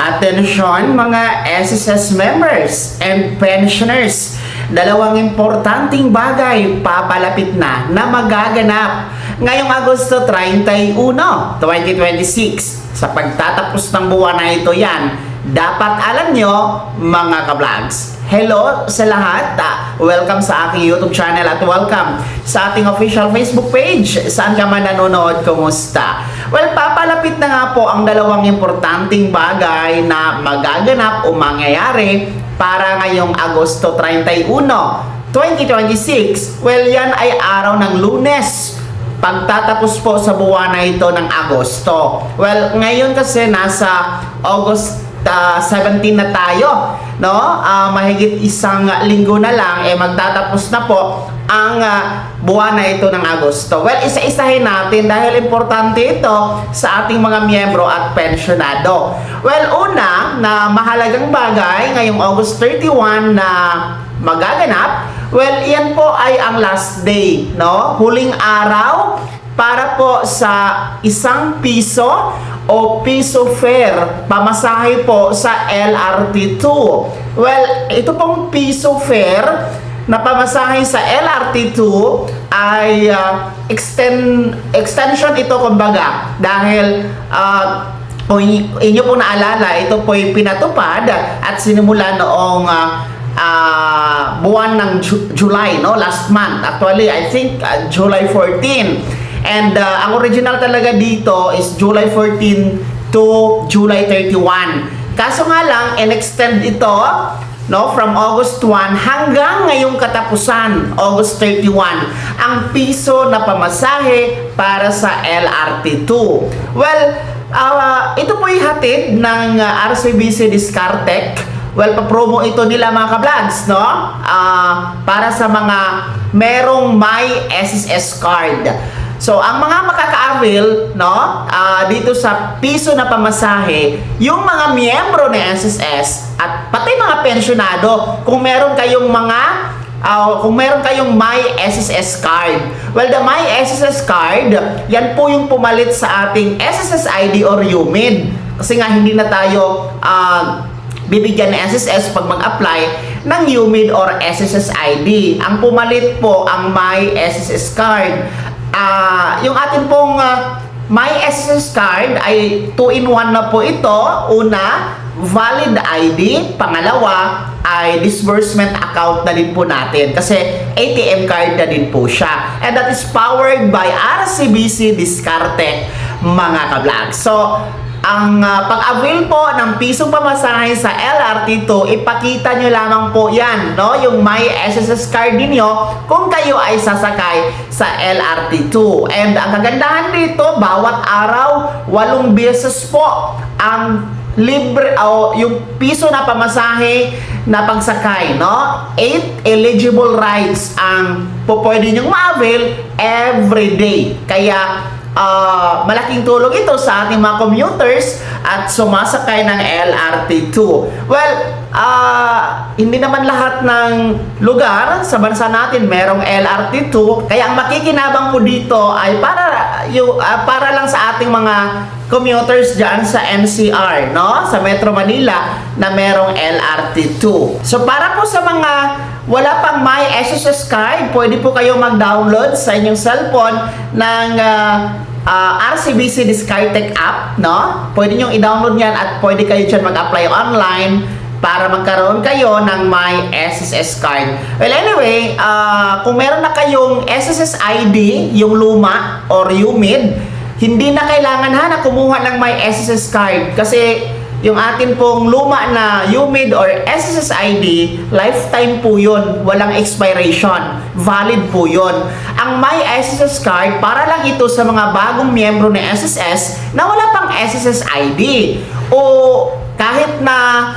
Atensyon mga SSS members and pensioners. Dalawang importanteng bagay papalapit na magaganap ngayong Agosto 31, 2026. Sa pagtatapos ng buwan na ito yan, dapat alam nyo mga ka-vlogs. Hello sa lahat. Welcome sa aking YouTube channel at welcome sa ating official Facebook page. Saan ka man nanonood, kumusta? Well, papalapit na nga po ang dalawang importanteng bagay na magaganap o mangyayari para ngayong Agosto 31, 2026. Well, yan ay araw ng Lunes. Pagtatapos po sa buwan na ito ng Agosto. Well, ngayon kasi nasa August 17 na tayo, no? Mahigit isang linggo na lang magtatapos na po ang buwan na ito ng Agosto. Well, isa-isahin natin dahil importante ito sa ating mga miyembro at pensyonado. Well, una na mahalagang bagay ngayong August 31 na magaganap, well, yan po ay ang last day, no? Huling araw para po sa ₱1 o piso fare pamasahe po sa LRT2. Well, ito pong piso fare na pamasahe sa LRT2 ay extension ito kumbaga dahil kung inyo po naalala, ito po ay pinatupad at sinimula noong buwan ng July, no? Last month. Actually, I think July 14. And ang original talaga dito is July 14 to July 31. Kaso nga lang, in-extend ito, no, from August 1 hanggang ngayong katapusan, August 31, ang piso na pamasahe para sa LRT2. Well, ito po ay hatid ng RCBC Discartec. Well, pa-promo ito nila mga ka-vlogs, no? Para sa mga merong may SSS card. So, ang mga makaka-avail, no, dito sa piso na pamasahe, yung mga miyembro ng SSS at pati mga pensyonado, kung meron kayong may SSS card. Well, the my SSS card, yan po yung pumalit sa ating SSS ID or UMID. Kasi nga hindi na tayo bibigyan ng SSS pag mag-apply ng UMID or SSS ID. Ang pumalit po ang my SSS card. Yung atin pong my SSS card ay 2-in-1 na po ito. Una, valid ID. Pangalawa ay disbursement account na din po natin kasi ATM card na din po siya. And that is powered by RCBC Discartec mga ka-vlog. So, ang pag-avail po ng pisong pamasahe sa LRT2, ipakita nyo lamang po yan, no? Yung may SSS card ninyo kung kayo ay sasakay sa LRT2. And ang kagandahan dito, bawat araw, 8 beses po ang libre o yung piso na pamasahe na pagsakay, no? 8 eligible rides ang pwede nyong ma-avail every day. Kaya malaking tulong ito sa ating mga commuters at sumasakay ng LRT2. Well, hindi naman lahat ng lugar sa bansa natin merong LRT2, kaya ang makikinabang po dito ay para lang sa ating mga commuters dyan sa NCR, no? Sa Metro Manila na merong LRT2. So para po sa mga wala pang my SSS card, pwede po kayo mag-download sa inyong cellphone ng RCBC Discartec app, no? Pwede nyo i-download yan at pwede kayo dyan mag-apply online para magkaroon kayo ng my SSS card. Well, anyway, kung meron na kayong SSS ID, yung luma or UMID, hindi na kailangan na kumuha ng my SSS card kasi yung atin pong luma na UMID or SSS ID, lifetime po yun. Walang expiration. Valid po yun. Ang my SSS card, para lang ito sa mga bagong miyembro ng SSS na wala pang SSS ID. O kahit na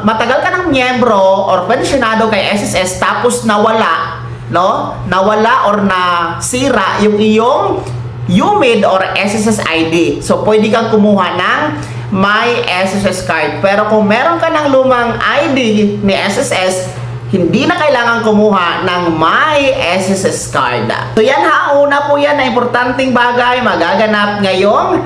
matagal ka ng miyembro or pensyonado kay SSS tapos nawala, no? Nawala or nasira yung iyong UMID or SSS ID. So, pwede kang kumuha ng my SSS card. Pero kung meron ka ng lumang ID ni SSS, hindi na kailangan kumuha ng my SSS card. So yan ha, una po yan na importanteng bagay magaganap ngayong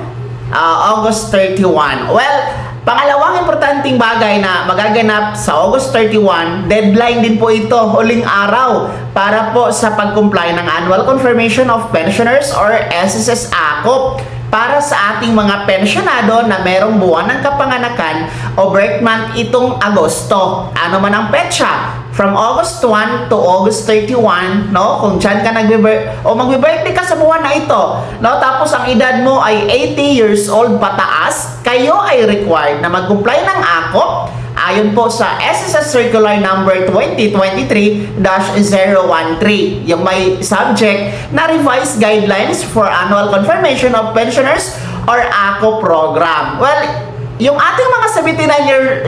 August 31. Well, Pangalawang importanteng bagay na magaganap sa August 31, deadline din po ito, huling araw para po sa pag-comply ng Annual Confirmation of Pensioners or SSS ACOP para sa ating mga pensyonado na merong buwan ng kapanganakan o birth month itong Agosto. Ano man ang petsa, from August 1 to August 31, no? Kung dyan ka magbe-birthday ka sa buwan na ito, no? Tapos ang edad mo ay 80 years old pataas, kayo ay required na mag-comply ng ACOP ayon po sa SSS Circular Number 2023-013, yung may subject na Revised Guidelines for Annual Confirmation of Pensioners or ACOP Program. Well, yung ating mga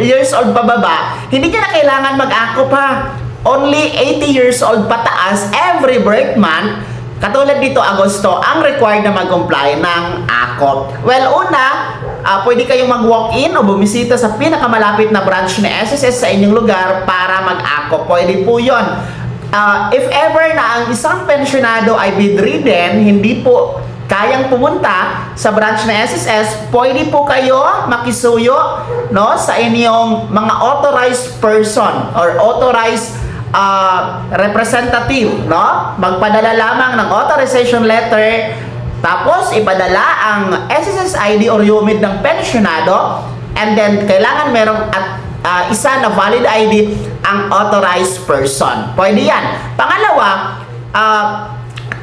79 years old pababa, hindi niya na kailangan mag-ACOP ha. Only 80 years old pataas every birth month, katulad dito Agosto, ang required na mag-comply ng ACOP. Well, una, pwede kayong mag-walk-in o bumisita sa pinakamalapit na branch ni SSS sa inyong lugar para mag-ACOP. Pwede po yun. If ever na ang isang pensyonado ay bedridden, hindi po kayang pumunta sa branch ng SSS, pwede po kayo makisuyo, no, sa inyong mga authorized person or authorized representative, no? Magpadala lamang ng authorization letter, tapos ipadala ang SSS ID or UMID ng pensyonado, and then kailangan merong isa na valid ID ang authorized person. Pwede yan. Pangalawa,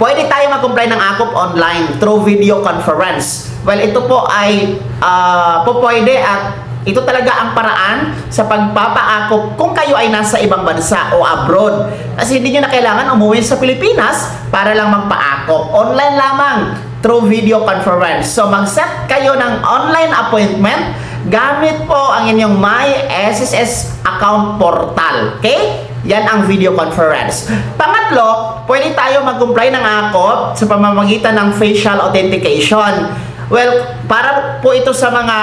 pwede tayo mag-comply ng ACOP online through video conference. Well, ito po ay pwede at ito talaga ang paraan sa pagpapa-ACOP kung kayo ay nasa ibang bansa o abroad. Kasi hindi nyo na kailangan umuwi sa Pilipinas para lang magpa-ACOP. Online lamang through video conference. So mag-set kayo ng online appointment gamit po ang inyong My SSS account portal. Okay? Yan ang video conference. Pangatlo, pwede tayo mag-comply ng ACOP sa pamamagitan ng facial authentication. Well, para po ito sa mga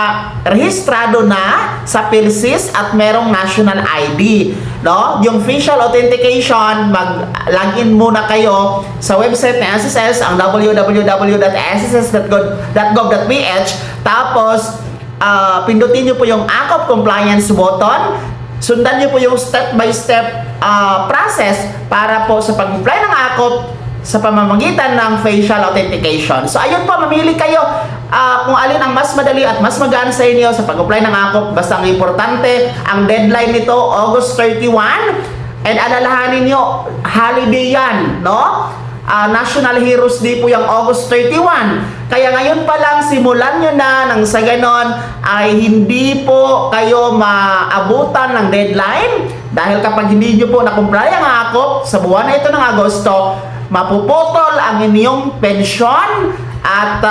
rehistrado na sa PhilSys at merong national ID, no? Yung facial authentication, mag-login muna kayo sa website ng SSS, ang www.sss.gov.ph, tapos pindutin nyo po yung ACOP compliance button. Sundan nyo po yung step-by-step process para po sa pag-comply ng ACOP sa pamamagitan ng facial authentication. So, ayun po, mamili kayo kung alin ang mas madali at mas magaan sa inyo sa pag-apply ng ACOP. Basta ang importante, ang deadline nito, August 31. And alalahanin nyo, holiday yan, no? National Heroes Day po yung August 31. Kaya ngayon pa lang, simulan nyo na nang sa ganon ay hindi po kayo maabutan ng deadline. Dahil kapag hindi nyo po na-comply ang ACOP sa buwan na ito ng Agosto, mapuputol ang inyong pensyon at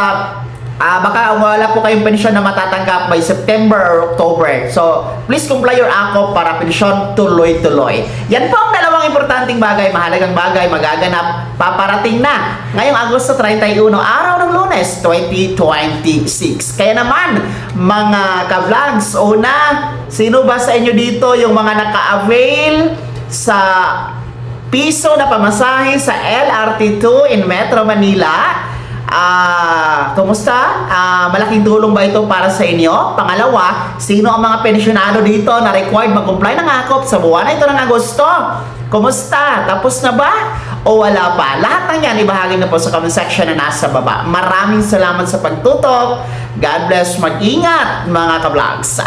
baka wala po kayong pensyon na matatanggap by September or October. So, please comply your ACOP para pensyon tuloy-tuloy. Yan po ang dalawang importanteng bagay, mahalagang bagay, magaganap, paparating na ngayong Agosto 31, araw ng Lunes, 2026. Kaya naman, mga ka-vlogs, una, sino ba sa inyo dito yung mga naka-avail sa piso na pamasahe sa LRT2 in Metro Manila? Kumusta? Malaking tulong ba ito para sa inyo? Pangalawa, sino ang mga pensyonado dito na required mag-comply ng ACOP sa buwan na ito ng Agosto? Kumusta? Tapos na ba? O wala pa? Lahat ng yan, ibahagi na po sa comment section na nasa baba. Maraming salamat sa pagtutok. God bless. Mag-ingat, mga ka-vlogs.